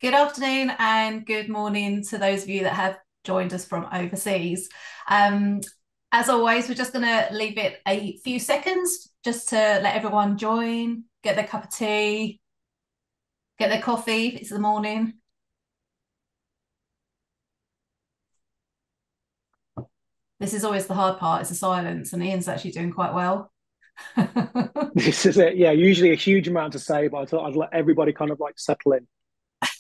Good afternoon and good morning to those of you that have joined us from overseas. Um, as always, we're just going to leave it a few seconds just to let everyone join, get their cup of tea, get their coffee if it's the morning. This is always the hard part, is the silence, and Ian's actually doing quite well. This is it. Yeah, usually a huge amount to say, but I thought I'd let everybody kind of like settle in.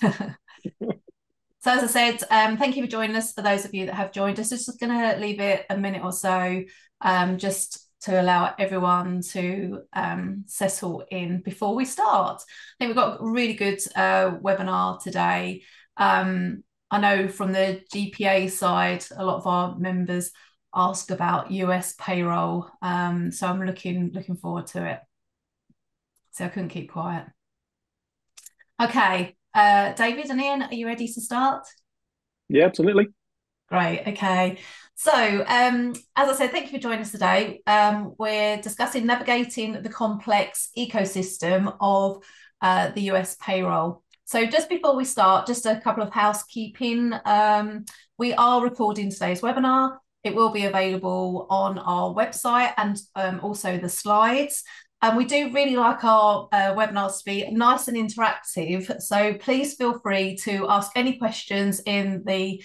So as I said, thank you for joining us. For those of you that have joined us, just going to leave it a minute or so, just to allow everyone to settle in before we start. I think we've got a really good webinar today. I know from the GPA side, a lot of our members ask about US payroll, so I'm looking forward to it. So I couldn't keep quiet. Okay. David and Ian, are you ready to start? Yeah, absolutely. Great. Okay. So, as I said, thank you for joining us today. We're discussing navigating the complex ecosystem of the US payroll. So, just before we start, just a couple of housekeeping. We are recording today's webinar. It will be available on our website and also the slides. And we do really like our webinars to be nice and interactive. So please feel free to ask any questions in the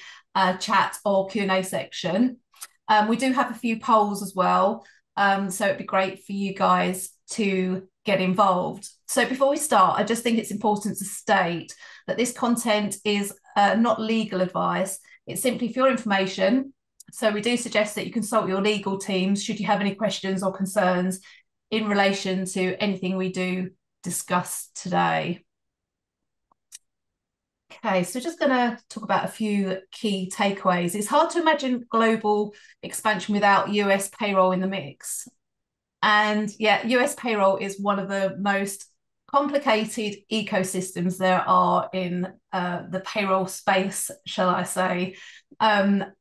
chat or Q&A section. We do have a few polls as well. So it'd be great for you guys to get involved. So before we start, I just think it's important to state that this content is not legal advice. It's simply for your information. So we do suggest that you consult your legal teams should you have any questions or concerns in relation to anything we do discuss today. Okay, so just going to talk about a few key takeaways. It's hard to imagine global expansion without US payroll in the mix. And yeah, US payroll is one of the most complicated ecosystems there are in the payroll space, shall I say. To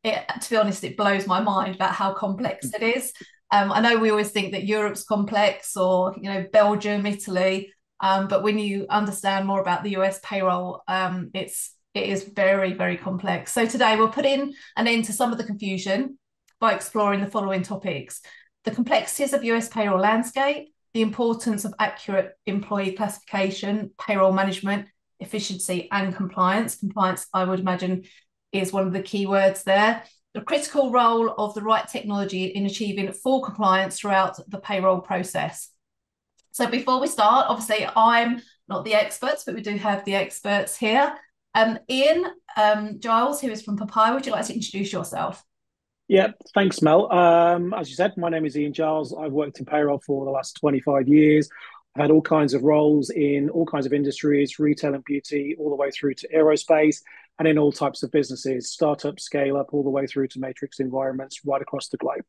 be honest, it blows my mind about how complex it is. I know we always think that Europe's complex, or Belgium, Italy, but when you understand more about the US payroll, it is very, very complex. So today we'll put in an end to some of the confusion by exploring the following topics: the complexities of US payroll landscape, the importance of accurate employee classification, payroll management, efficiency, and compliance. Compliance, I would imagine, is one of the key words there. The critical role of the right technology in achieving full compliance throughout the payroll process. So before we start, obviously I'm not the experts, but we do have the experts here. Ian Giles, who is from Papaya, would you like to introduce yourself? Yeah, thanks, Mel. As you said, my name is Ian Giles. I've worked in payroll for the last 25 years. I've had all kinds of roles in all kinds of industries, retail and beauty, all the way through to aerospace, and in all types of businesses, startup, scale up, all the way through to matrix environments right across the globe.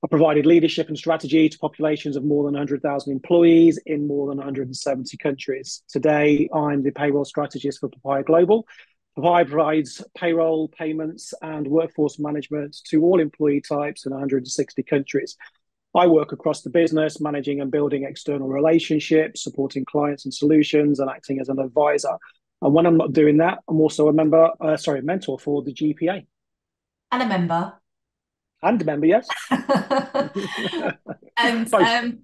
I provided leadership and strategy to populations of more than 100,000 employees in more than 170 countries. Today, I'm the payroll strategist for Papayaglobal. Papaya provides payroll, payments, and workforce management to all employee types in 160 countries. I work across the business, managing and building external relationships, supporting clients and solutions, and acting as an advisor. And when I'm not doing that, I'm also a mentor for the GPA. And a member. And a member, yes. And Both.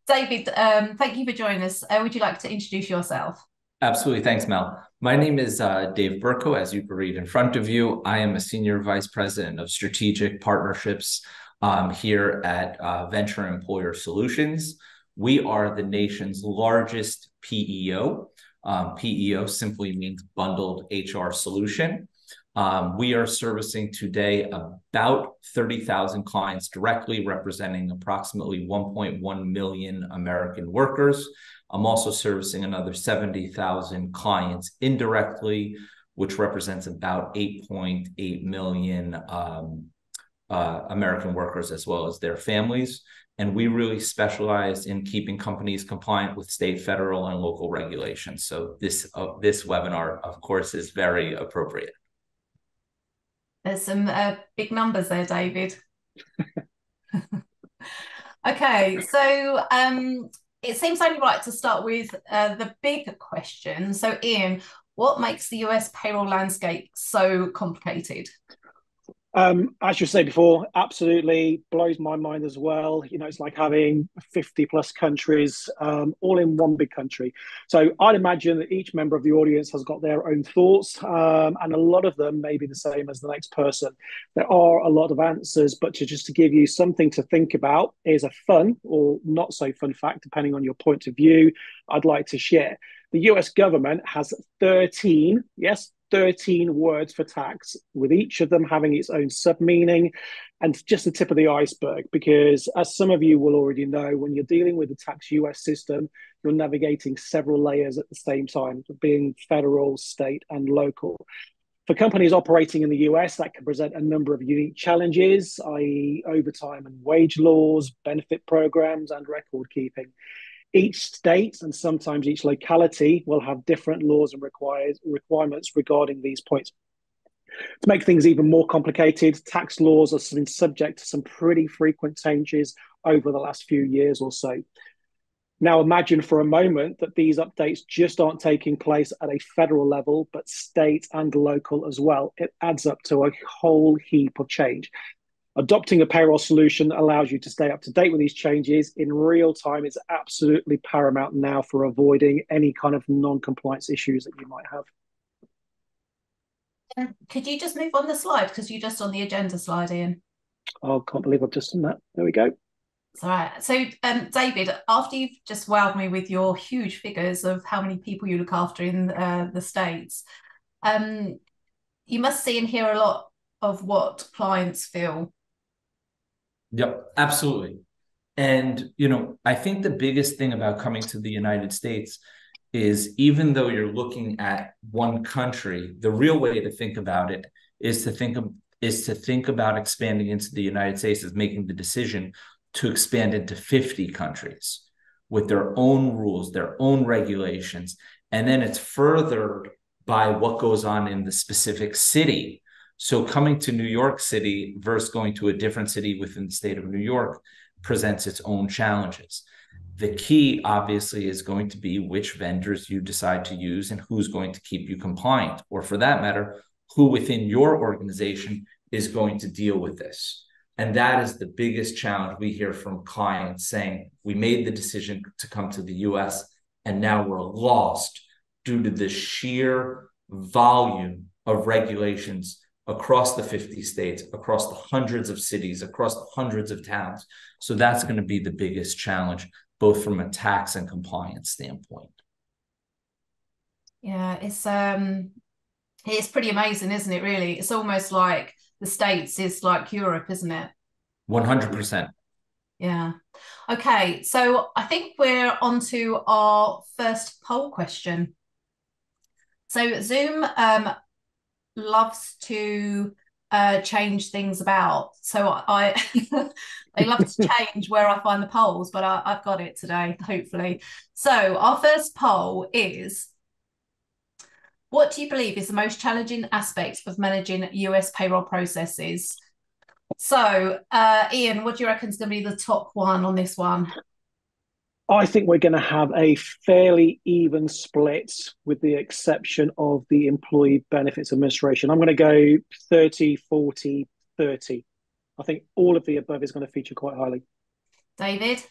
David, thank you for joining us. Would you like to introduce yourself? Absolutely. Thanks, Mel. My name is Dave Burko, as you can read in front of you. I am a Senior Vice President of Strategic Partnerships here at Venture Employer Solutions. We are the nation's largest PEO. PEO simply means Bundled HR Solution. We are servicing today about 30,000 clients directly, representing approximately 1.1 million American workers. I'm also servicing another 70,000 clients indirectly, which represents about 8.8 million American workers as well as their families. And we really specialize in keeping companies compliant with state, federal, and local regulations. So this webinar, of course, is very appropriate. There's some big numbers there, David. Okay, so it seems only right to start with the big question. So, Ian, What makes the US payroll landscape so complicated? As you said before, absolutely blows my mind as well. It's like having 50 plus countries all in one big country. So I'd imagine that each member of the audience has got their own thoughts, and a lot of them may be the same as the next person. There are a lot of answers, but just to give you something to think about is a fun or not so fun fact, depending on your point of view, I'd like to share. The US government has 13, yes, 13 words for tax, with each of them having its own sub-meaning, and just the tip of the iceberg, because as some of you will already know, when you're dealing with the tax US system, you're navigating several layers at the same time, being federal, state, and local. For companies operating in the US, that can present a number of unique challenges, i.e. overtime and wage laws, benefit programs, and record keeping. Each state and sometimes each locality will have different laws and requirements regarding these points. To make things even more complicated, tax laws have been subject to some pretty frequent changes over the last few years or so. Now, imagine for a moment that these updates just aren't taking place at a federal level, but state and local as well. It adds up to a whole heap of change. Adopting a payroll solution allows you to stay up to date with these changes in real time. It's absolutely paramount now for avoiding any kind of non-compliance issues that you might have. Could you just move on the slide, because you're just on the agenda slide, Ian? Oh, can't believe I've just done that. There we go. It's all right. So, David, after you've just wowed me with your huge figures of how many people you look after in the States, you must see and hear a lot of what clients feel. Yep, absolutely. And, I think the biggest thing about coming to the United States is, even though you're looking at one country, the real way to think about it is to think about expanding into the United States as making the decision to expand into 50 countries with their own rules, their own regulations. And then it's furthered by what goes on in the specific city. So coming to New York City versus going to a different city within the state of New York presents its own challenges. The key, obviously, is going to be which vendors you decide to use and who's going to keep you compliant, or for that matter, who within your organization is going to deal with this. And that is the biggest challenge we hear from clients, saying, we made the decision to come to the US and now we're lost due to the sheer volume of regulations across the 50 states, across the hundreds of cities, across the hundreds of towns. So that's going to be the biggest challenge, both from a tax and compliance standpoint. Yeah, it's pretty amazing, isn't it, really? It's almost like the States is like Europe, isn't it? 100%. Yeah. Okay, so I think we're on to our first poll question. So Zoom loves to change things about. So I they love to change where I find the polls, but I've got it today, hopefully. So our first poll is, what do you believe is the most challenging aspect of managing US payroll processes? So Ian, what do you reckon is going to be the top one on this one? I think we're going to have a fairly even split, with the exception of the Employee Benefits Administration. I'm going to go 30, 40, 30. I think all of the above is going to feature quite highly. David?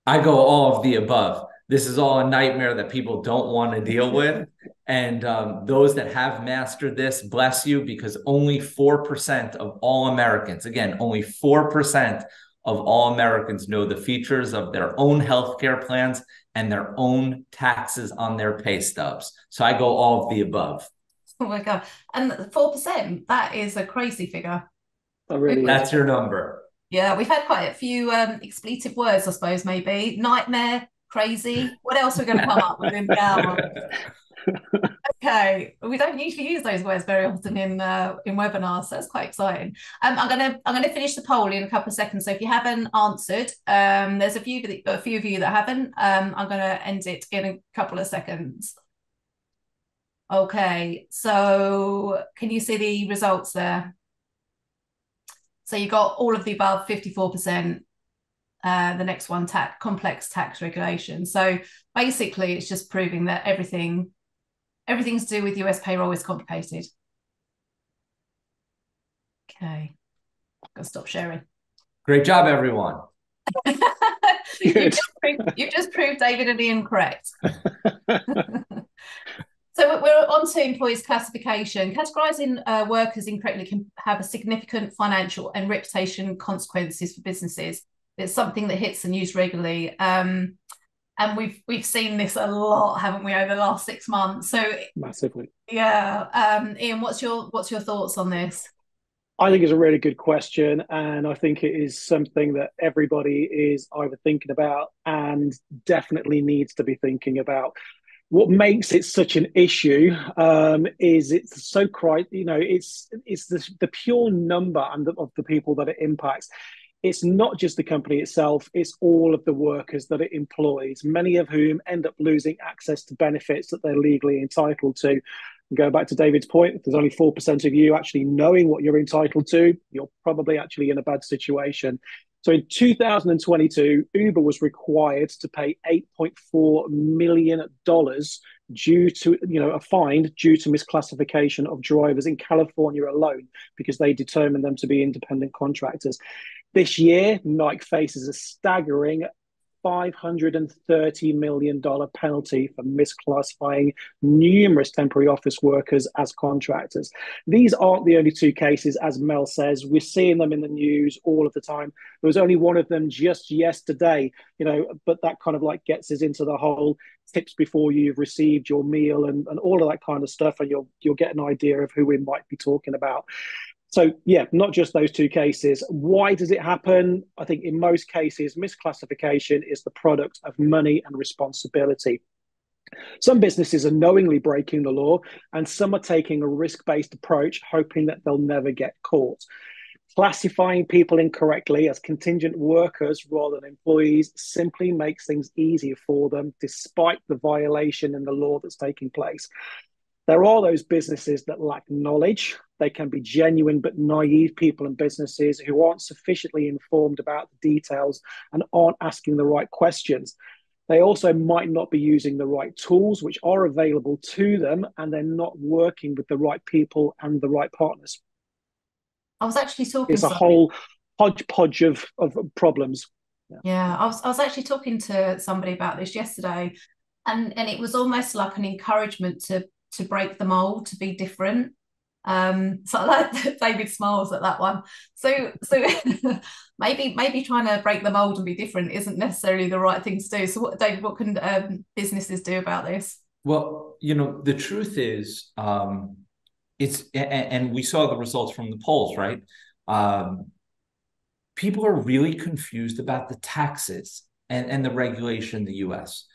I go all of the above. This is all a nightmare that people don't want to deal with. And those that have mastered this, bless you, because only 4% of all Americans, again, only 4% of all Americans know the features of their own healthcare plans and their own taxes on their pay stubs. So I go all of the above. Oh my God. And 4%, that is a crazy figure. That really That's your number. Yeah, we've had quite a few expletive words, I suppose, maybe. Nightmare, crazy. What else are we going to come up with in the hour? Okay, we don't usually use those words very often in webinars, so that's quite exciting. I'm gonna finish the poll in a couple of seconds. So if you haven't answered, there's a few of you that haven't. I'm gonna end it in a couple of seconds. Okay, so can you see the results there? So you got all of the above, 54%. The next one, complex tax regulation. So basically, it's just proving that everything Everything's to do with US payroll is complicated. Okay, I've got to stop sharing. Great job, everyone. You've just proved David and Ian correct. So we're on to employees classification. Categorizing workers incorrectly can have a significant financial and reputation consequences for businesses. It's something that hits the news regularly. And we've seen this a lot, haven't we, over the last 6 months? So massively. Yeah. Ian, what's your thoughts on this? I think it's a really good question, and I think it is something that everybody is either thinking about and definitely needs to be thinking about. What makes it such an issue is it's so it's the pure number and of the people that it impacts. It's not just the company itself, it's all of the workers that it employs, many of whom end up losing access to benefits that they're legally entitled to. And go back to David's point, if there's only 4% of you actually knowing what you're entitled to, you're probably actually in a bad situation. So in 2022, Uber was required to pay $8.4 million due to, a fine due to misclassification of drivers in California alone, because they determined them to be independent contractors. This year, Nike faces a staggering $530 million penalty for misclassifying numerous temporary office workers as contractors. These aren't the only two cases, as Mel says. We're seeing them in the news all of the time. There was only one of them just yesterday, but that kind of like gets us into the whole tips before you've received your meal and all of that kind of stuff, and you'll get an idea of who we might be talking about. So, yeah, not just those two cases. Why does it happen? I think in most cases, misclassification is the product of money and responsibility. Some businesses are knowingly breaking the law, and some are taking a risk-based approach, hoping that they'll never get caught. Classifying people incorrectly as contingent workers rather than employees simply makes things easier for them, despite the violation in the law that's taking place. There are those businesses that lack knowledge. They can be genuine but naive people and businesses who aren't sufficiently informed about the details and aren't asking the right questions. They also might not be using the right tools which are available to them, and they're not working with the right people and the right partners. I was actually talking. It's a whole hodgepodge of problems. Yeah, I was actually talking to somebody about this yesterday, and it was almost like an encouragement to break the mold, to be different. So like David smiles at that one. So maybe trying to break the mold and be different isn't necessarily the right thing to do. So David, what can businesses do about this? Well, the truth is, and we saw the results from the polls, right? People are really confused about the taxes and the regulation in the US.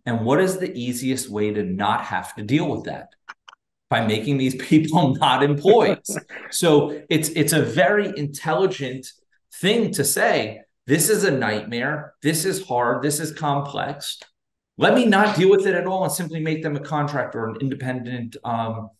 And what is the easiest way to not have to deal with that? By making these people not employees. So it's a very intelligent thing to say, this is a nightmare, this is hard, this is complex. Let me not deal with it at all and simply make them a contractor or an independent or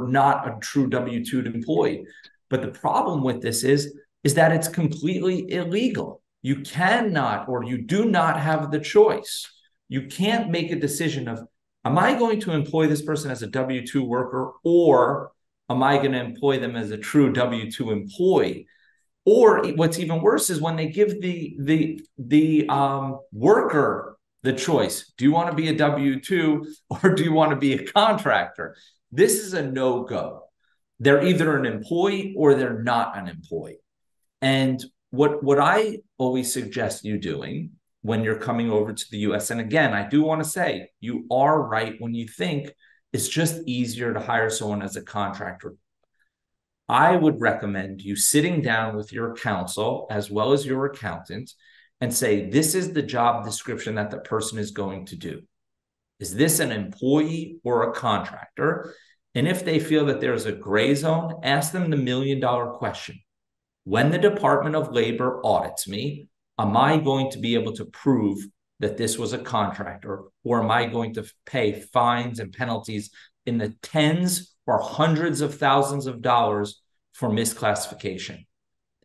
not a true W-2 employee. But the problem with this is that it's completely illegal. You cannot, or you do not have the choice. You can't make a decision of, am I going to employ this person as a W-2 worker, or am I going to employ them as a true W-2 employee? Or what's even worse is when they give the worker the choice. Do you want to be a W-2 or do you want to be a contractor? This is a no-go. They're either an employee or they're not an employee. And what I always suggest you doing when you're coming over to the US, and again, I do want to say, you are right when you think it's just easier to hire someone as a contractor. I would recommend you sitting down with your counsel as well as your accountant and say, this is the job description that the person is going to do. Is this an employee or a contractor? And if they feel that there's a gray zone, ask them the $1 million question. When the Department of Labor audits me, am I going to be able to prove that this was a contractor, or am I going to pay fines and penalties in the tens or hundreds of thousands of dollars for misclassification?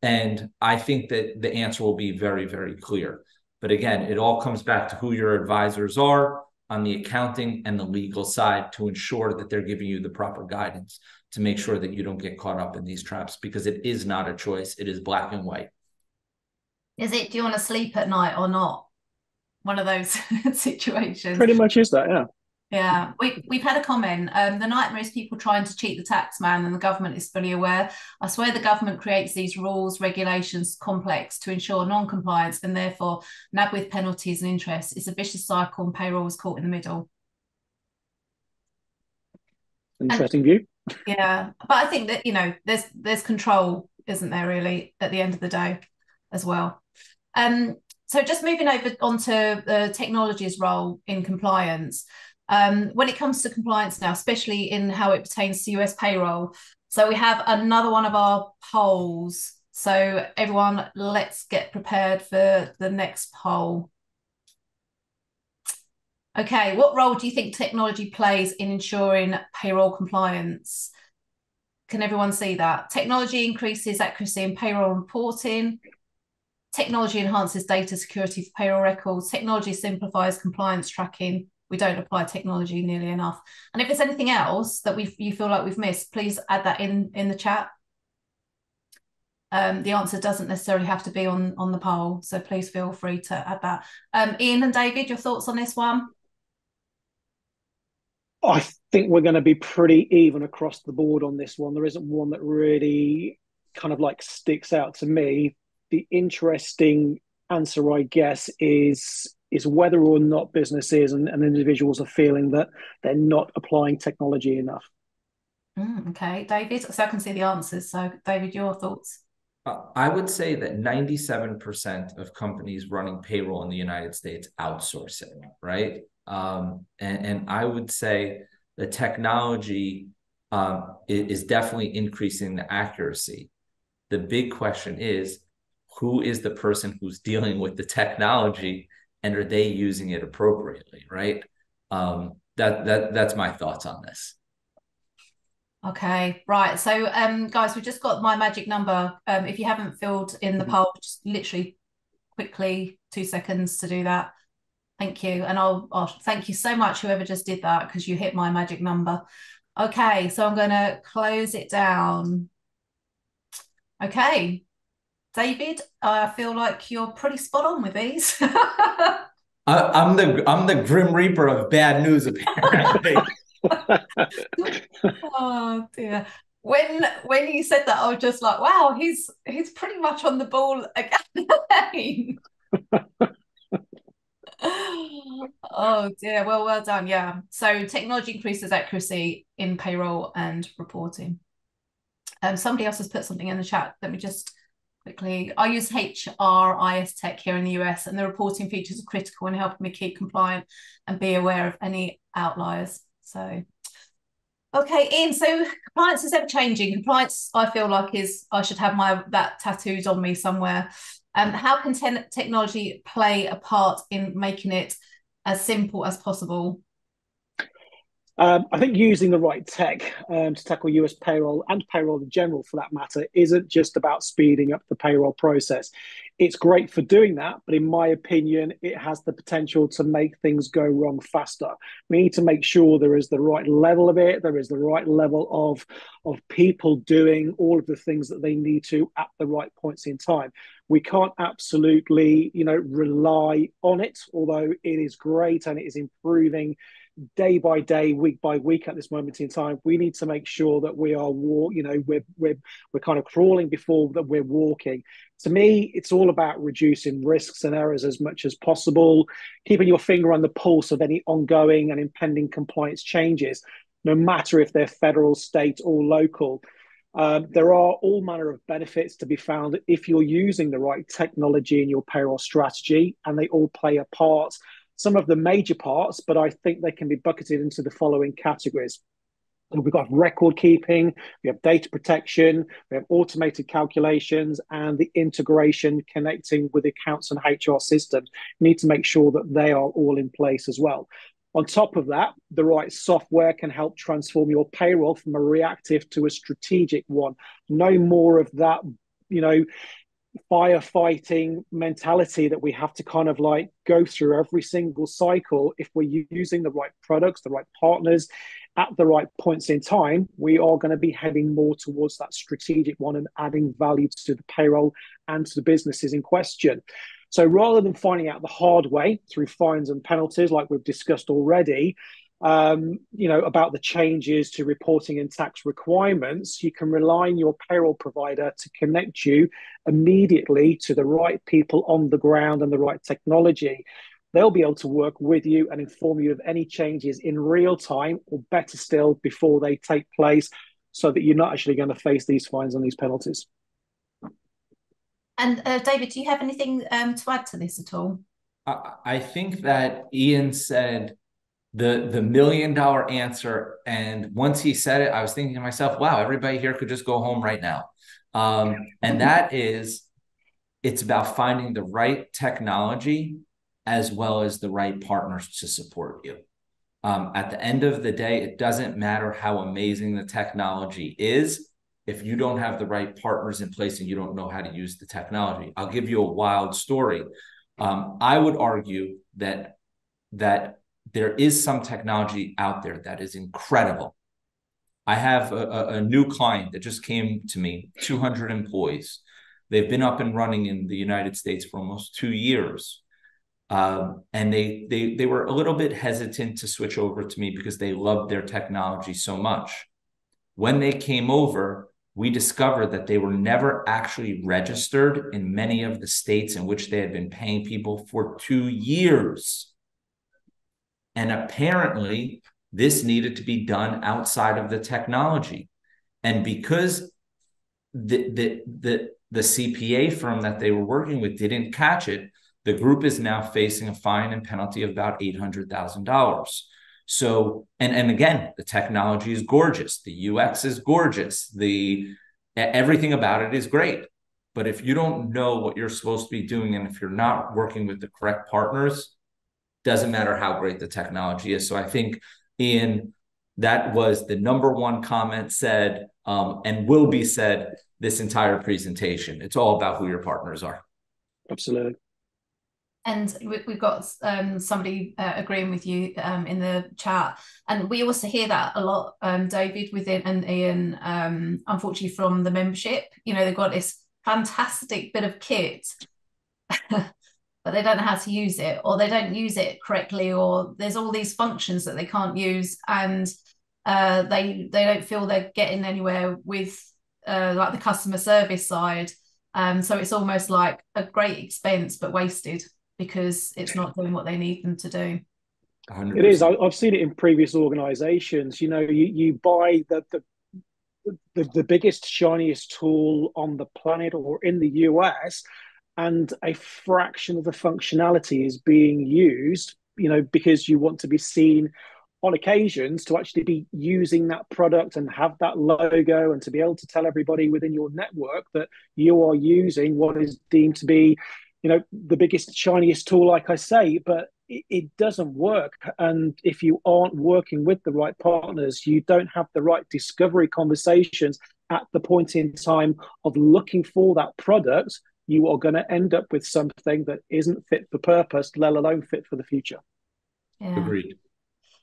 And I think that the answer will be very, very clear. But again, it all comes back to who your advisors are. on the accounting and the legal side to ensure that they're giving you the proper guidance to make sure that you don't get caught up in these traps, because it is not a choice. It is black and white. Is it, do you want to sleep at night or not? One of those situations. Pretty much is that, yeah. Yeah, we've had a comment. The nightmare is people trying to cheat the tax man, and the government is fully aware. I swear the government creates these rules, regulations, complex to ensure non-compliance, and therefore nab with penalties and interest. It's a vicious cycle, and payroll is caught in the middle. Interesting view. Yeah, but I think that, you know, there's control, isn't there, really, at the end of the day as well. So just moving over onto the technology's role in compliance. When it comes to compliance now, especially in how it pertains to US payroll. So we have another one of our polls. So everyone, let's get prepared for the next poll. Okay, what role do you think technology plays in ensuring payroll compliance? Can everyone see that? Technology increases accuracy in payroll reporting. Technology enhances data security for payroll records. Technology simplifies compliance tracking. We don't apply technology nearly enough. And if there's anything else that you feel like we've missed, please add that in the chat. The answer doesn't necessarily have to be on the poll, so please feel free to add that. Ian and David, your thoughts on this one? I think we're going to be pretty even across the board on this one. There isn't one that really kind of like sticks out to me. The interesting answer, I guess, is whether or not businesses and individuals are feeling that they're not applying technology enough. Okay, David, so I can see the answers. So David, your thoughts? I would say that 97% of companies running payroll in the United States outsource it, right? And I would say the technology is definitely increasing the accuracy. The big question is, who is the person who's dealing with the technology, and are they using it appropriately, right? That's my thoughts on this. Okay, right. So, guys, we've just got my magic number. If you haven't filled in the poll, just literally quickly 2 seconds to do that. Thank you. And I'll thank you so much, whoever just did that, because you hit my magic number. Okay, so I'm going to close it down. Okay, David, I feel like you're pretty spot on with these. I'm the Grim Reaper of bad news, apparently. Oh dear. When you said that, I was just like, wow, he's pretty much on the ball again. Oh dear. Well done. Yeah. So technology increases accuracy in payroll and reporting. Somebody else has put something in the chat. Let me just quickly. I use HRIS Tech here in the US, and the reporting features are critical in helping me keep compliant and be aware of any outliers. So, okay, Ian. So compliance is ever changing. Compliance, I feel like, I should have that tattooed on me somewhere. How can technology play a part in making it as simple as possible? I think using the right tech to tackle US payroll and payroll in general, for that matter, isn't just about speeding up the payroll process. It's great for doing that, but in my opinion, it has the potential to make things go wrong faster. We need to make sure there is the right level of it, there is the right level of people doing all of the things that they need to at the right points in time. We can't absolutely, rely on it, although it is great and it is improving day by day, week by week at this moment in time. We need to make sure that we are we're kind of crawling before that we're walking. To me, it's all about reducing risks and errors as much as possible, keeping your finger on the pulse of any ongoing and impending compliance changes, no matter if they're federal, state, or local. There are all manner of benefits to be found if you're using the right technology in your payroll strategy, and they all play a part. Some of the major parts, but I think they can be bucketed into the following categories. We've got record keeping, we have data protection, we have automated calculations, and the integration connecting with accounts and HR systems. You need to make sure that they are all in place as well. On top of that, the right software can help transform your payroll from a reactive to a strategic one. No more of that, firefighting mentality that we have to kind of like go through every single cycle. If we're using the right products, the right partners at the right points in time, we are going to be heading more towards that strategic one and adding value to the payroll and to the businesses in question. So rather than finding out the hard way through fines and penalties, like we've discussed already, about the changes to reporting and tax requirements, you can rely on your payroll provider to connect you immediately to the right people on the ground and the right technology. They'll be able to work with you and inform you of any changes in real time, or better still, before they take place, so that you're not actually going to face these fines and these penalties. And David, do you have anything to add to this at all? I think that Ian said the $1 million answer, and once he said it, I was thinking to myself, wow, everybody here could just go home right now. And that is, it's about finding the right technology as well as the right partners to support you. At the end of the day, it doesn't matter how amazing the technology is if you don't have the right partners in place and you don't know how to use the technology. I'll give you a wild story. I would argue that there is some technology out there that is incredible. I have a new client that just came to me, 200 employees. They've been up and running in the United States for almost 2 years. And they were a little bit hesitant to switch over to me because they loved their technology so much. When they came over, we discovered that they were never actually registered in many of the states in which they had been paying people for 2 years. And apparently, this needed to be done outside of the technology. And because the CPA firm that they were working with didn't catch it, the group is now facing a fine and penalty of about $800,000. So, and again, the technology is gorgeous. The UX is gorgeous. Everything about it is great. But if you don't know what you're supposed to be doing, and if you're not working with the correct partners, doesn't matter how great the technology is. So I think, Ian, that was the #1 comment said, and will be said this entire presentation. It's all about who your partners are. Absolutely. And we've got somebody agreeing with you in the chat. And we also hear that a lot, David, within and Ian, unfortunately, from the membership. They've got this fantastic bit of kit, but they don't know how to use it, or they don't use it correctly, or there's all these functions that they can't use, and they don't feel they're getting anywhere with like the customer service side. So it's almost like a great expense, but wasted, because it's not doing what they need them to do. 100%. It is. I've seen it in previous organizations. You buy the biggest, shiniest tool on the planet or in the US, and a fraction of the functionality is being used, because you want to be seen on occasions to actually be using that product and have that logo, and to be able to tell everybody within your network that you are using what is deemed to be, the biggest, shiniest tool, like I say. But it doesn't work. And if you aren't working with the right partners, you don't have the right discovery conversations at the point in time of looking for that product, you are going to end up with something that isn't fit for purpose, let alone fit for the future. Yeah. Agreed.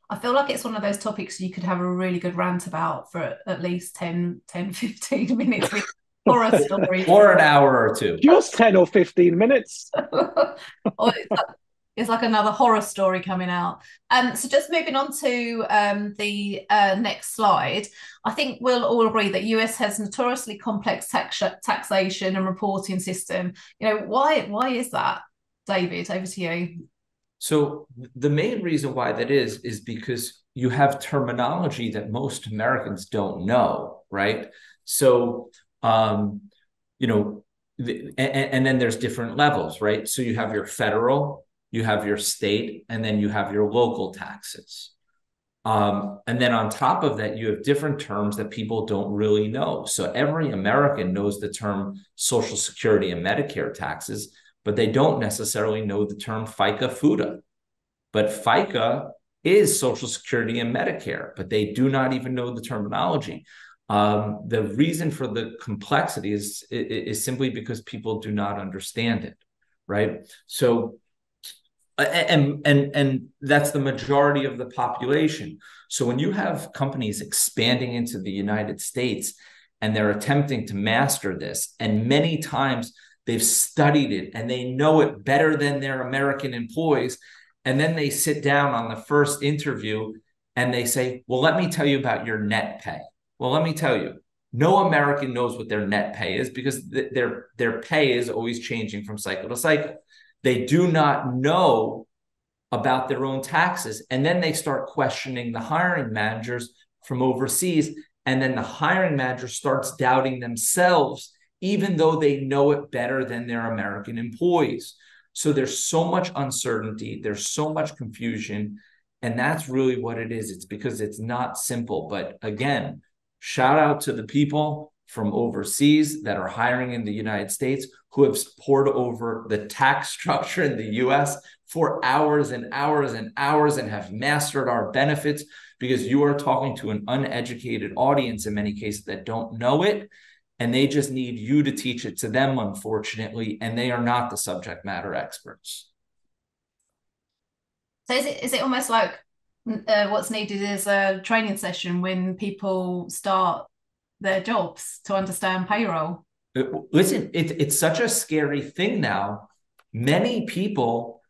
I feel like it's one of those topics you could have a really good rant about for at least 10, 15 minutes with horror stories. Or an hour or two. Just 10 or 15 minutes. Or it's like another horror story coming out. So just moving on to the next slide, I think we'll all agree that US has notoriously complex taxation and reporting system. Why is that? David, over to you. So the main reason why that is because you have terminology that most Americans don't know, right? So, and then there's different levels, right? So you have your federal, you have your state, and then you have your local taxes. And then on top of that, you have different terms that people don't really know. So every American knows the term Social Security and Medicare taxes, but they don't necessarily know the term FICA, FUTA. But FICA is Social Security and Medicare, but they do not even know the terminology. The reason for the complexity is simply because people do not understand it, right? So, and that's the majority of the population. So when you have companies expanding into the United States and they're attempting to master this, and many times they've studied it and they know it better than their American employees, and then they sit down on the first interview and they say, well, let me tell you about your net pay. Well, let me tell you, no American knows what their net pay is because their pay is always changing from cycle to cycle. They do not know about their own taxes. And then they start questioning the hiring managers from overseas. And then the hiring manager starts doubting themselves, even though they know it better than their American employees. So there's so much uncertainty. There's so much confusion. And that's really what it is. It's because it's not simple. But again, shout out to the people from overseas that are hiring in the United States who have poured over the tax structure in the US for hours and hours and hours and have mastered our benefits, because you are talking to an uneducated audience in many cases that don't know it, and they just need you to teach it to them, unfortunately, and they are not the subject matter experts. So is it almost like what's needed is a training session when people start their jobs to understand payroll? Listen, it's such a scary thing now. Many people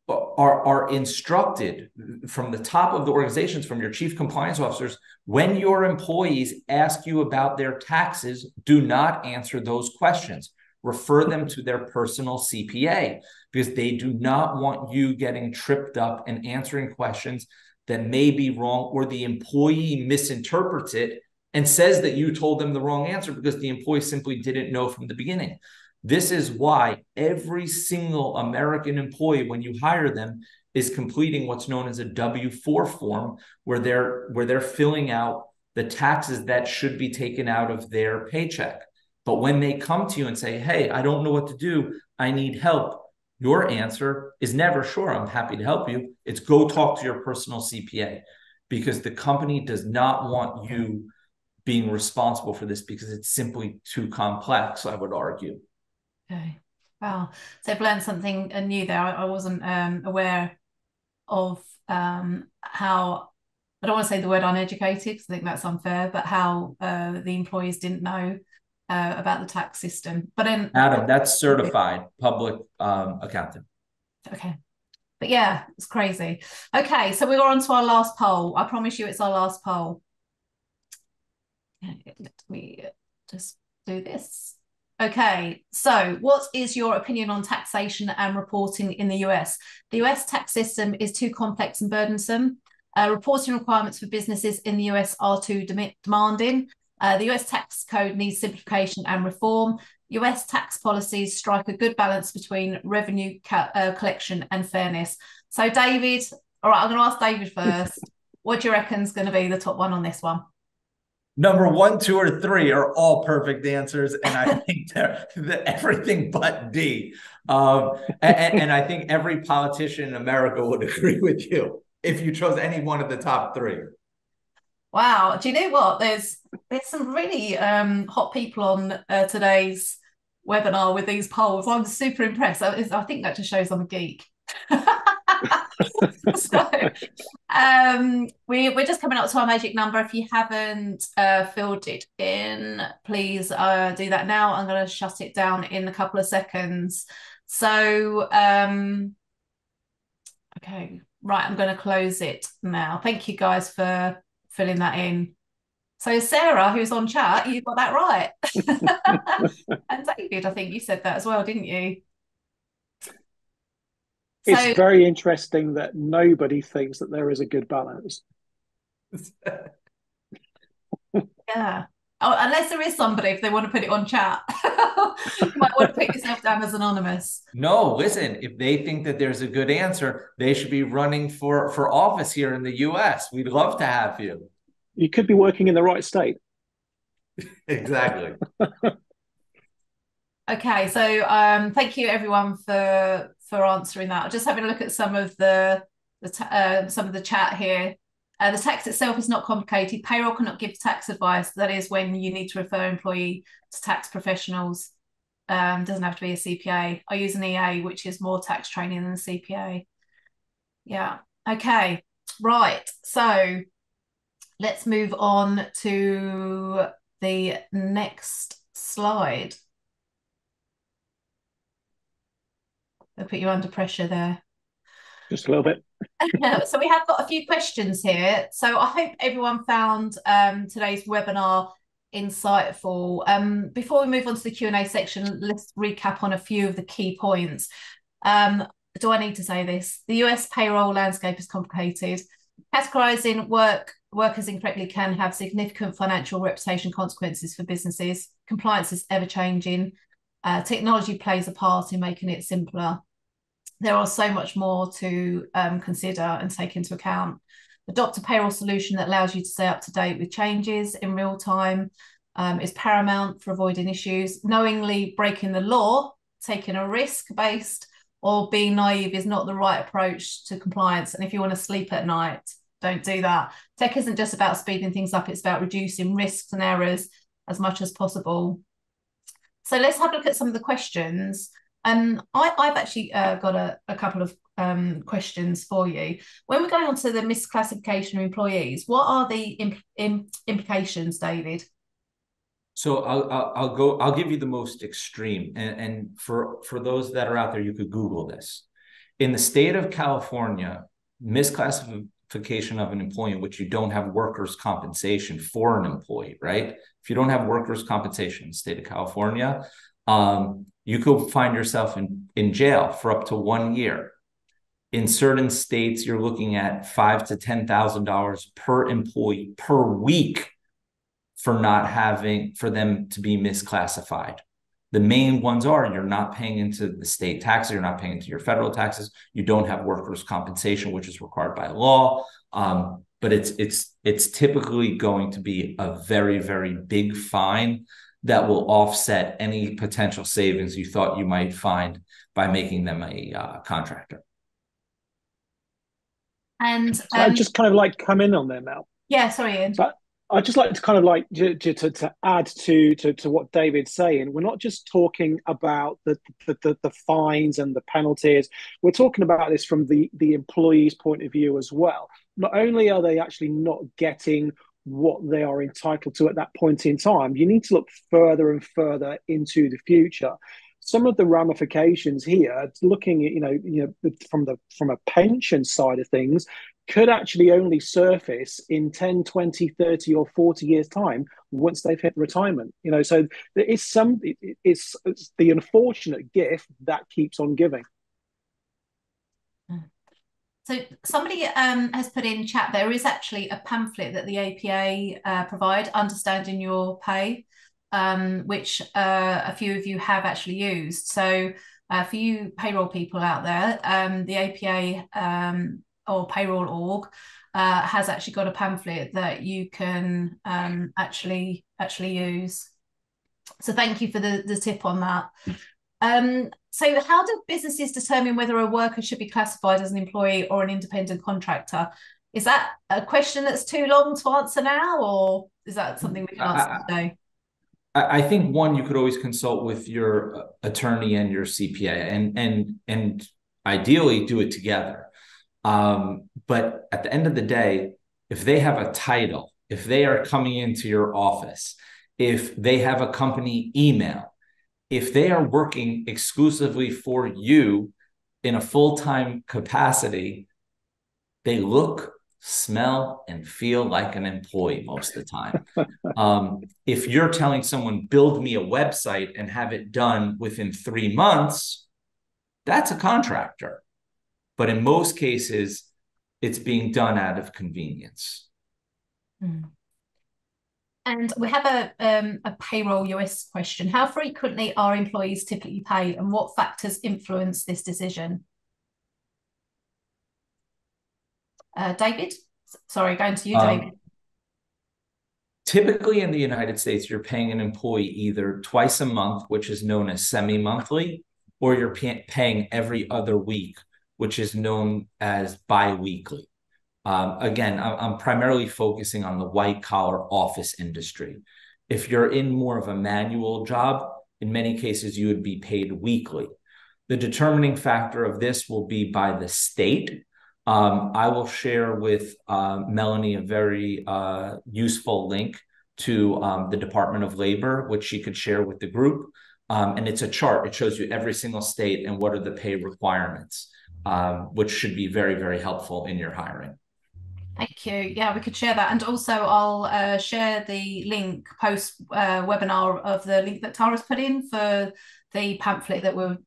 are instructed from the top of the organizations, from your chief compliance officers, when your employees ask you about their taxes, do not answer those questions. Refer them to their personal CPA, because they do not want you getting tripped up and answering questions that may be wrong, or the employee misinterprets it and says that you told them the wrong answer because the employee simply didn't know from the beginning. This is why every single American employee, when you hire them, is completing what's known as a W-4 form, where they're filling out the taxes that should be taken out of their paycheck. But when they come to you and say, hey, I don't know what to do, I need help, your answer is never, sure, I'm happy to help you. It's go talk to your personal CPA, because the company does not want you being responsible for this because it's simply too complex, I would argue. Okay. Wow. So I've learned something new there. I wasn't aware of how, I don't want to say the word uneducated because I think that's unfair, but how the employees didn't know about the tax system. But then Adam, that's certified public accountant. Okay. But yeah, it's crazy. Okay, so we're on to our last poll. I promise you it's our last poll. Let me just do this. Okay, so what is your opinion on taxation and reporting in the US? The US tax system is too complex and burdensome. Reporting requirements for businesses in the US are too demanding. The US tax code needs simplification and reform. US tax policies strike a good balance between revenue collection and fairness. So David, all right, I'm going to ask David first. What do you reckon is going to be the top one on this one? Number 1, 2, or 3 are all perfect answers, and I think they're everything but D. And I think every politician in America would agree with you if you chose any one of the top 3. Wow, do you know what? There's some really hot people on today's webinar with these polls. I'm super impressed. I think that just shows I'm a geek. So we're just coming up to our magic number. If you haven't filled it in, please do that now. I'm going to shut it down in a couple of seconds. So okay, right, I'm going to close it now. Thank you guys for filling that in. So Sarah, who's on chat, you got that right. And David, I think you said that as well, didn't you? It's very interesting that nobody thinks that there is a good balance. Yeah. Oh, unless there is somebody, if they want to put it on chat. You might want to put yourself down as anonymous. No, listen, if they think that there's a good answer, they should be running for office here in the US. We'd love to have you. You could be working in the right state. Exactly. Okay, so thank you everyone for answering that. Just having a look at some of the chat here. The tax itself is not complicated. Payroll cannot give tax advice. That is when you need to refer employee to tax professionals. Doesn't have to be a CPA. I use an EA, which is more tax training than a CPA. Yeah. Okay. Right. So let's move on to the next slide. I'll put you under pressure there. Just a little bit. So we have got a few questions here. So I hope everyone found today's webinar insightful. Before we move on to the Q&A section, let's recap on a few of the key points. Do I need to say this? The US payroll landscape is complicated. Categorizing workers incorrectly can have significant financial reputation consequences for businesses. Compliance is ever changing. Technology plays a part in making it simpler. There are so much more to consider and take into account. Adopt a payroll solution that allows you to stay up to date with changes in real time is paramount for avoiding issues. Knowingly breaking the law, taking a risk-based or being naive is not the right approach to compliance. And if you want to sleep at night, don't do that. Tech isn't just about speeding things up, it's about reducing risks and errors as much as possible. So let's have a look at some of the questions. I've actually got a couple of questions for you. When we're going on to the misclassification of employees, what are the implications, David? So I'll give you the most extreme, and for those that are out there, you could Google this. In the state of California, misclassification of an employee in which you don't have workers' compensation for an employee, right? If you don't have workers' compensation in the state of California, you could find yourself in jail for up to 1 year. In certain states, you're looking at $5,000 to $10,000 per employee per week for them to be misclassified. The main ones are you're not paying into the state taxes, you're not paying into your federal taxes, you don't have workers' compensation, which is required by law. But it's typically going to be a very, very big fine that will offset any potential savings you thought you might find by making them a contractor. And so I just kind of like come in on there, Mel. Yeah, sorry, Ian. So I'd just like to kind of like to add to what David's saying. We're not just talking about the fines and the penalties. We're talking about this from the employee's point of view as well. Not only are they actually not getting what they are entitled to at that point in time, you need to look further and further into the future. Some of the ramifications here, looking at from a pension side of things, could actually only surface in 10, 20, 30 or 40 years time once they've hit retirement. So there is it's the unfortunate gift that keeps on giving. So somebody has put in chat, there is actually a pamphlet that the APA provide, Understanding Your Pay, which a few of you have actually used. So for you payroll people out there, the APA or Payroll.org has actually got a pamphlet that you can actually use. So thank you for the tip on that. So how do businesses determine whether a worker should be classified as an employee or an independent contractor? Is that a question that's too long to answer now, or is that something we can answer today? I think one, you could always consult with your attorney and your CPA, and ideally do it together. But at the end of the day, if they have a title, if they are coming into your office, if they have a company email, if they are working exclusively for you in a full-time capacity, they look, smell, and feel like an employee most of the time. If you're telling someone, build me a website and have it done within 3 months, that's a contractor. But in most cases, it's being done out of convenience. Mm. And we have a payroll US question. How frequently are employees typically paid, and what factors influence this decision? David? Sorry, going to you, David. Typically in the United States, you're paying an employee either twice a month, which is known as semi-monthly, or you're paying every other week, which is known as bi-weekly. Again, I'm primarily focusing on the white collar office industry. If you're in more of a manual job, in many cases, you would be paid weekly. The determining factor of this will be by the state. I will share with Melanie a very useful link to the Department of Labor, which she could share with the group. And it's a chart. It shows you every single state and what are the pay requirements, which should be very, very helpful in your hiring. Thank you. Yeah, we could share that. And also I'll share the link post webinar of the link that Tara's put in for the pamphlet that we're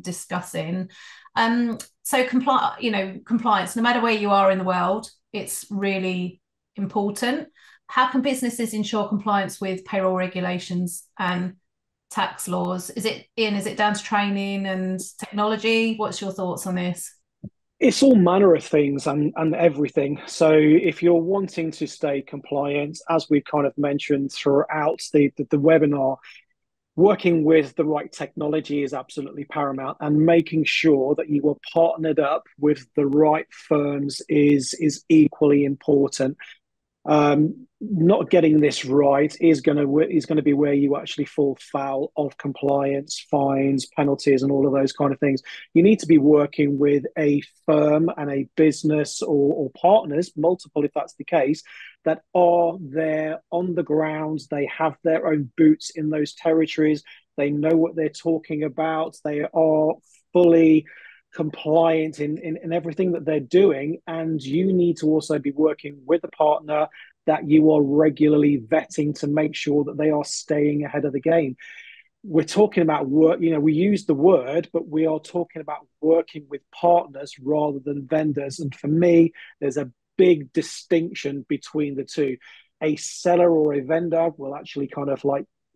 discussing. So compliance, no matter where you are in the world, it's really important. How can businesses ensure compliance with payroll regulations and tax laws? Is it down to training and technology? What's your thoughts on this? It's all manner of things and everything. So if you're wanting to stay compliant, as we kind of mentioned throughout the webinar, working with the right technology is absolutely paramount, and making sure that you are partnered up with the right firms is equally important. Not getting this right is going to be where you actually fall foul of compliance, fines, penalties, and all of those kind of things. You need to be working with a firm and a business or partners, multiple if that's the case, that are there on the ground. They have their own boots in those territories. They know what they're talking about. They are fully compliant in everything that they're doing. And you need to also be working with a partner that you are regularly vetting to make sure that they are staying ahead of the game. We're talking about work, we use the word, but we are talking about working with partners rather than vendors. And for me, there's a big distinction between the two. A seller or a vendor will actually kind of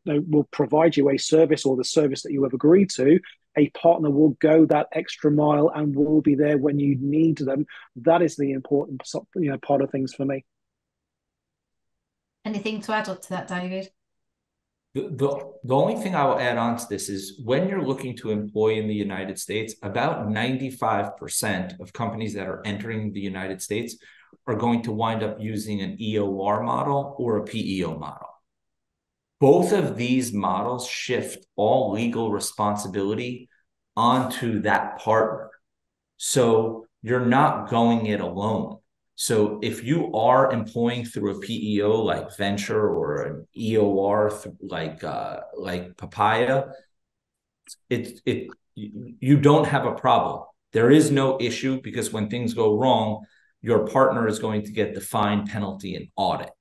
will provide you a service or the service that you have agreed to. A partner will go that extra mile and will be there when you need them. That is the important part of things for me. Anything to add on to that, David? The only thing I will add on to this is when you're looking to employ in the United States, about 95% of companies that are entering the United States are going to wind up using an EOR model or a PEO model. Both of these models shift all legal responsibility onto that partner. So you're not going it alone. So if you are employing through a PEO like Venture or an EOR like Papaya, you don't have a problem. There is no issue because when things go wrong, your partner is going to get the fine, penalty, and audit.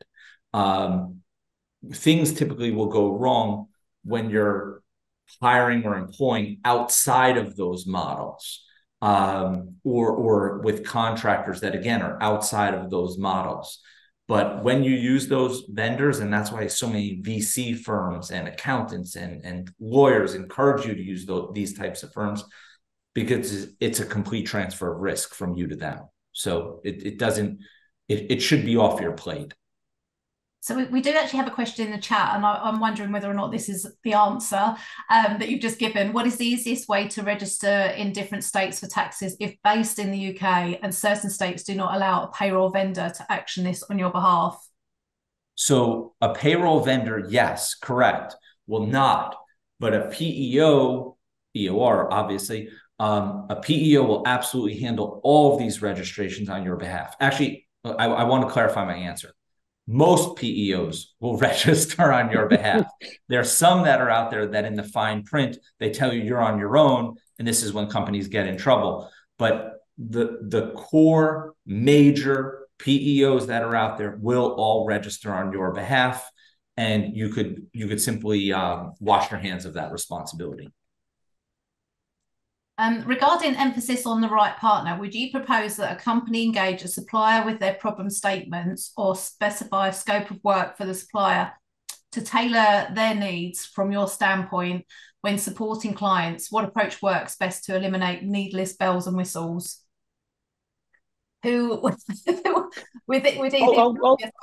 Things typically will go wrong when you're hiring or employing outside of those models, or with contractors that, again, are outside of those models. But when you use those vendors, and that's why so many VC firms and accountants and lawyers encourage you to use these types of firms, because it's a complete transfer of risk from you to them. So it should be off your plate. So we do actually have a question in the chat, and I'm wondering whether or not this is the answer that you've just given. What is the easiest way to register in different states for taxes if based in the UK and certain states do not allow a payroll vendor to action this on your behalf? So a payroll vendor, yes, correct, will not. But a PEO, EOR, obviously, a PEO will absolutely handle all of these registrations on your behalf. Actually, I want to clarify my answer. Most PEOs will register on your behalf. There are some that are out there that in the fine print, they tell you you're on your own, and this is when companies get in trouble. But the core major PEOs that are out there will all register on your behalf, and you could simply wash your hands of that responsibility. Regarding emphasis on the right partner, would you propose that a company engage a supplier with their problem statements or specify a scope of work for the supplier to tailor their needs from your standpoint when supporting clients? What approach works best to eliminate needless bells and whistles? who with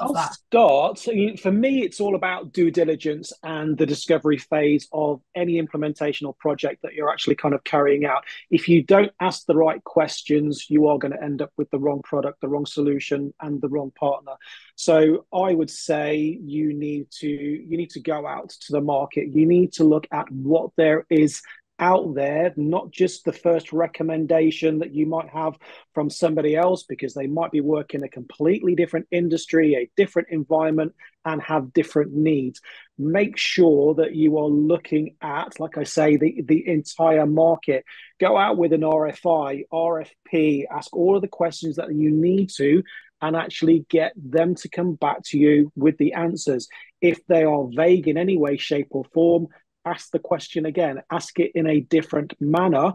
I'll start. So for me, it's all about due diligence and the discovery phase of any implementation or project that you're actually kind of carrying out. If you don't ask the right questions, you are going to end up with the wrong product, the wrong solution, and the wrong partner. So I would say you need to go out to the market. You need to look at what there is out there, not just the first recommendation that you might have from somebody else, because they might be working a completely different industry, a different environment, and have different needs. Make sure that you are looking at, like I say, the entire market. Go out with an RFI, RFP, ask all of the questions that you need to, and actually get them to come back to you with the answers. If they are vague in any way, shape, or form, ask the question again, ask it in a different manner,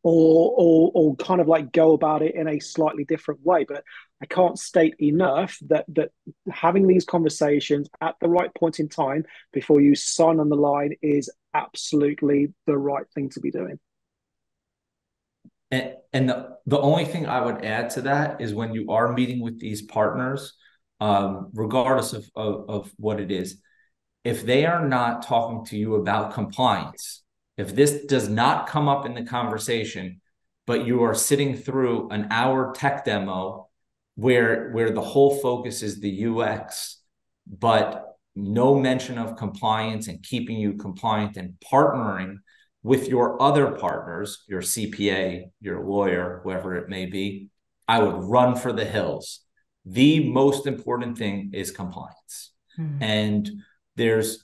or kind of like go about it in a slightly different way. But I can't state enough that having these conversations at the right point in time before you sign on the line is absolutely the right thing to be doing. And the only thing I would add to that is when you are meeting with these partners, regardless of what it is, if they are not talking to you about compliance, if this does not come up in the conversation, but you are sitting through an hour tech demo where the whole focus is the UX, but no mention of compliance and keeping you compliant and partnering with your other partners, your CPA, your lawyer, whoever it may be, I would run for the hills. The most important thing is compliance. And there's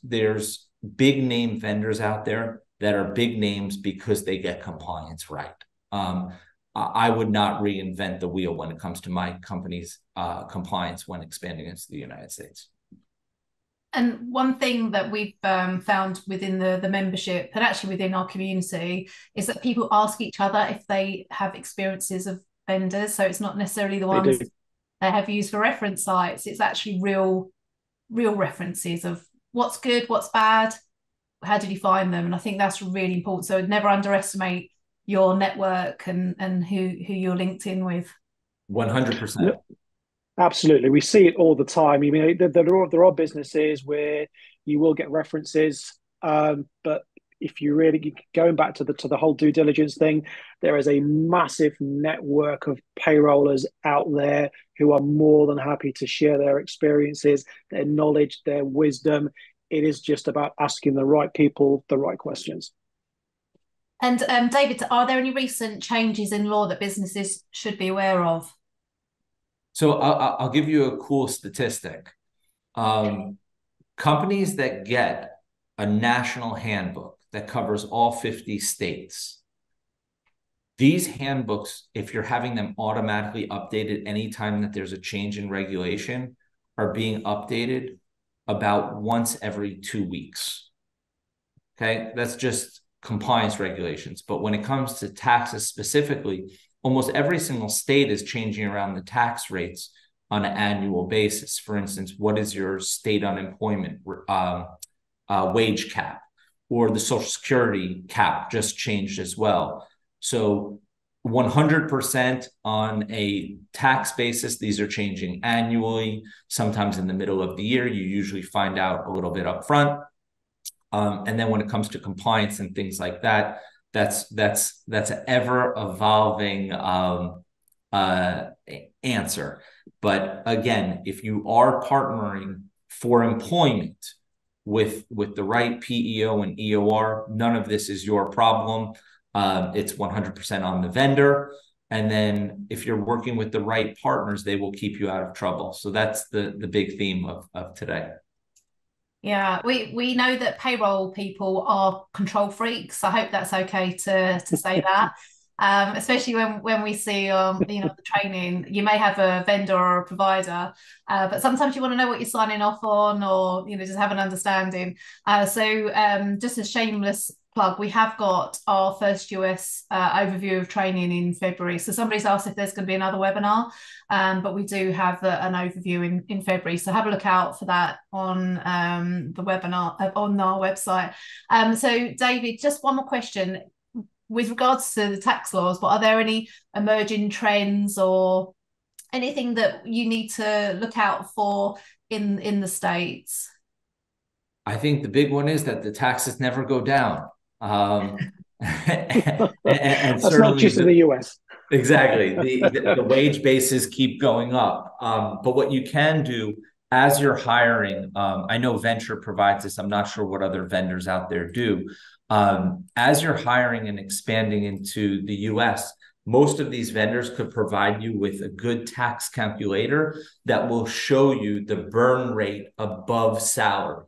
big name vendors out there that are big names because they get compliance right. I would not reinvent the wheel when it comes to my company's compliance when expanding into the United States. And one thing that we've found within the membership and actually within our community is that people ask each other if they have experiences of vendors. So it's not necessarily the ones they have used for reference sites. It's actually real references of what's good, what's bad, how did you find them? And I think that's really important. So never underestimate your network and who you're linked in with. 100%. Absolutely. We see it all the time. I mean, there are businesses where you will get references, but if you really going back to the whole due diligence thing, there is a massive network of payrollers out there who are more than happy to share their experiences, their knowledge, their wisdom. It is just about asking the right people the right questions. And David, are there any recent changes in law that businesses should be aware of? So I'll give you a cool statistic. Companies that get a national handbook that covers all 50 states, these handbooks, if you're having them automatically updated anytime that there's a change in regulation, are being updated about once every 2 weeks. Okay, that's just compliance regulations. But when it comes to taxes specifically, almost every single state is changing around the tax rates on an annual basis. For instance, what is your state unemployment wage cap? Or the Social Security cap just changed as well. So 100% on a tax basis, these are changing annually. Sometimes in the middle of the year, you usually find out a little bit up front. And then when it comes to compliance and things like that, that's an ever evolving answer. But again, if you are partnering for employment with the right PEO and EOR, none of this is your problem. It's 100% on the vendor. And then if you're working with the right partners, they will keep you out of trouble. So that's the big theme of today. Yeah, we know that payroll people are control freaks. I hope that's okay to say that. Especially when we see the training, you may have a vendor or a provider, but sometimes you want to know what you're signing off on, or just have an understanding. So just a shameless plug, we have got our first US overview of training in February. So somebody's asked if there's going to be another webinar, but we do have an overview in February. So have a look out for that on the webinar on our website. So David, just one more question. With regards to the tax laws, but are there any emerging trends or anything that you need to look out for in the States? I think the big one is that the taxes never go down. And That's not certainly just in the US. exactly. The wage bases keep going up. But what you can do as you're hiring, I know Venture provides this. I'm not sure what other vendors out there do. As you're hiring and expanding into the US, most of these vendors could provide you with a good tax calculator that will show you the burn rate above salary.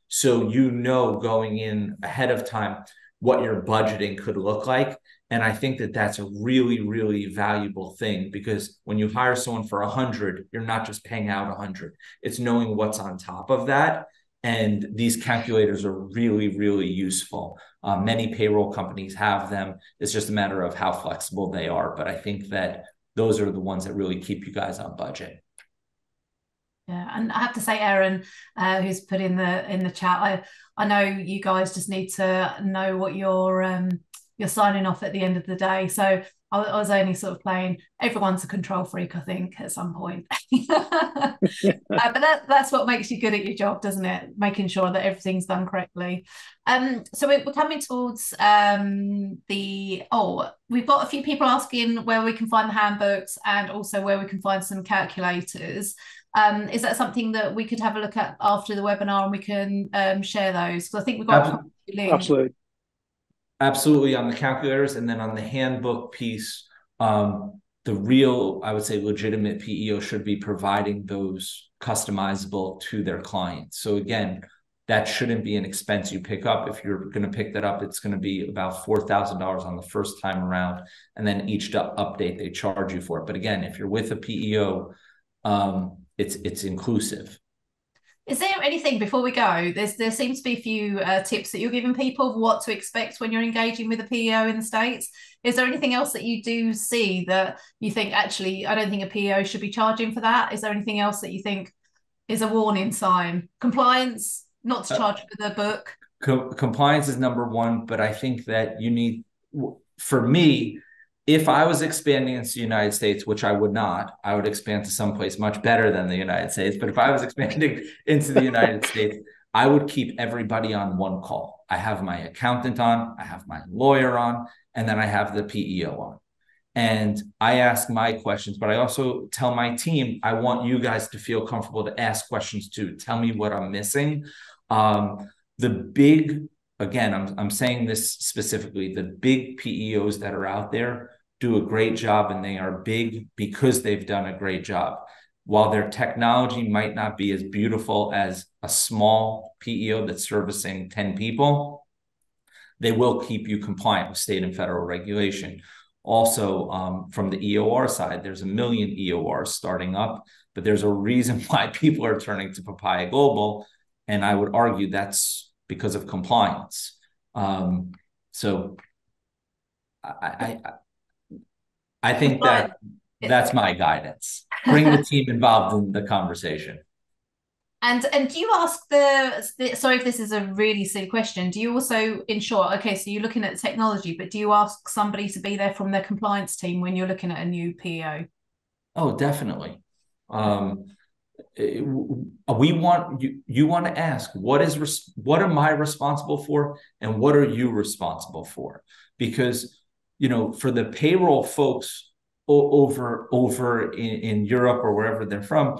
So you know going in ahead of time what your budgeting could look like. And I think that that's a really, really valuable thing, because when you hire someone for 100, you're not just paying out 100. It's knowing what's on top of that. And these calculators are really, really useful. Many payroll companies have them. It's just a matter of how flexible they are. But I think that those are the ones that really keep you guys on budget. Yeah, and I have to say, Aaron, who's put in the chat, I know you guys just need to know what you're signing off at the end of the day. So I was only sort of playing. Everyone's a control freak, I think, at some point. But that's what makes you good at your job, doesn't it? Making sure that everything's done correctly. So we're coming towards we've got a few people asking where we can find the handbooks and also where we can find some calculators. Is that something that we could have a look at after the webinar, and we can share those? Because I think we've got Absolutely. On the calculators, and then on the handbook piece, the real, I would say, legitimate PEO should be providing those customizable to their clients. So again, that shouldn't be an expense you pick up. If you're going to pick that up, it's going to be about $4,000 on the first time around, and then each update they charge you for it. But again, if you're with a PEO, it's inclusive. Is there anything, before we go, there seems to be a few tips that you're giving people of what to expect when you're engaging with a PEO in the States. Is there anything else that you do see that you think, actually, I don't think a PEO should be charging for that? Is there anything else that you think is a warning sign? Compliance, not to charge for the book. Compliance is number one, but I think that you need, for me, if I was expanding into the United States, which I would not, I would expand to someplace much better than the United States. But if I was expanding into the United States, I would keep everybody on one call. I have my accountant on, I have my lawyer on, and then I have the PEO on. And I ask my questions, but I also tell my team, I want you guys to feel comfortable to ask questions too. Tell me what I'm missing. Again, I'm saying this specifically, the big PEOs that are out there do a great job, and they are big because they've done a great job. While their technology might not be as beautiful as a small PEO that's servicing 10 people, they will keep you compliant with state and federal regulation. Also, from the EOR side, there's 1 million EORs starting up, but there's a reason why people are turning to Papayaglobal, and I would argue that's because of compliance. So I think that's my guidance. Bring the team involved in the conversation. And do you ask sorry if this is a really silly question, do you also ensure, okay, so you're looking at the technology, but do you ask somebody to be there from their compliance team when you're looking at a new PEO? Oh, definitely. We want you want to ask, what am I responsible for, and what are you responsible for? Because for the payroll folks over in Europe or wherever they're from,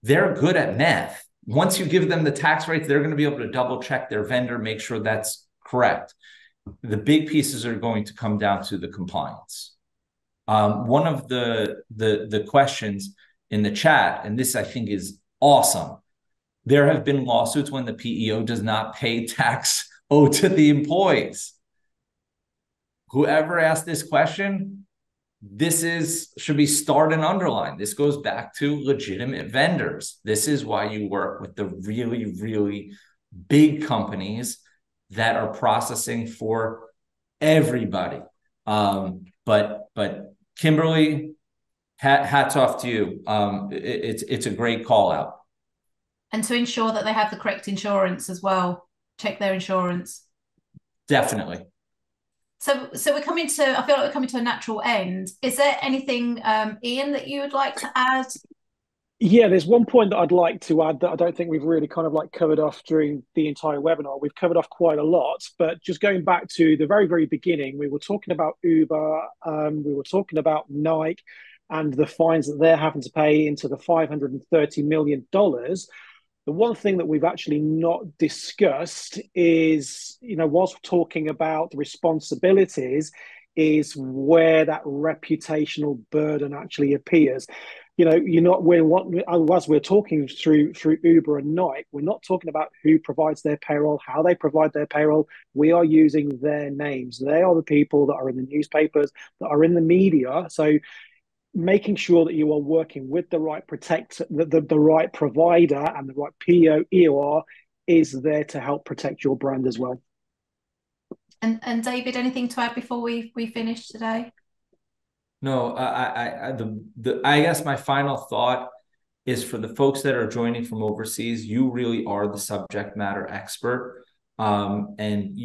they're good at math. Once you give them the tax rates, they're going to be able to double check their vendor, make sure that's correct. The big pieces are going to come down to the compliance. One of the questions in the chat, and this I think is awesome, there have been lawsuits when the PEO does not pay tax owed to the employees. Whoever asked this question, should be starred and underlined. This goes back to legitimate vendors. This is why you work with the really, really big companies that are processing for everybody. But Kimberly, hats off to you. It's a great call out. And to ensure that they have the correct insurance as well. Check their insurance. Definitely. So we're coming to, I feel like we're coming to a natural end. Is there anything, Ian, that you would like to add? Yeah, there's one point that I'd like to add that I don't think we've really kind of like covered off during the entire webinar. We've covered off quite a lot, but just going back to the very, very beginning, we were talking about Uber, we were talking about Nike and the fines that they're having to pay into the $530 million. The one thing that we've actually not discussed is, whilst we're talking about the responsibilities, is where that reputational burden actually appears. You're not as we're talking through Uber and Nike, we're not talking about who provides their payroll, how they provide their payroll. We are using their names. They are the people that are in the newspapers, that are in the media. So making sure that you are working with the right the right provider and the right PO EOR is there to help protect your brand as well. And David, anything to add before we finish today? No, I guess my final thought is for the folks that are joining from overseas, you really are the subject matter expert. And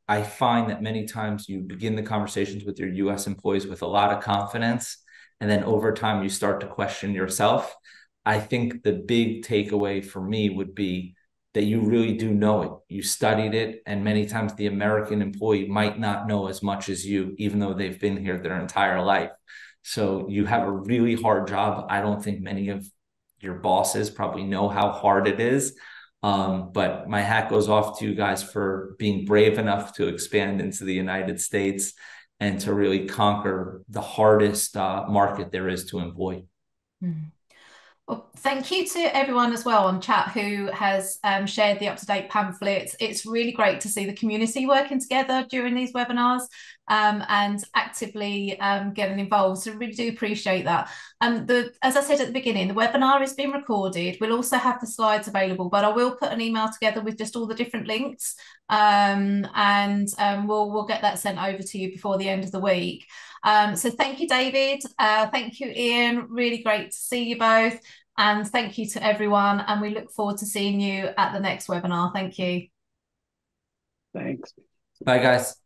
I find that many times you begin the conversations with your US employees with a lot of confidence, and then over time you start to question yourself. I think the big takeaway for me would be that you really do know it. You studied it, and many times the American employee might not know as much as you, even though they've been here their entire life. So you have a really hard job. I don't think many of your bosses probably know how hard it is. But my hat goes off to you guys for being brave enough to expand into the United States and to really conquer the hardest market there is to employ. Mm. Well, thank you to everyone as well on chat who has shared the up-to-date pamphlets. It's really great to see the community working together during these webinars and actively getting involved. So really do appreciate that. As I said at the beginning, the webinar is being recorded. We'll also have the slides available, but I will put an email together with just all the different links and we'll get that sent over to you before the end of the week. So thank you, David. Thank you, Ian. Really great to see you both. And thank you to everyone. And we look forward to seeing you at the next webinar. Thank you. Thanks. Bye, guys.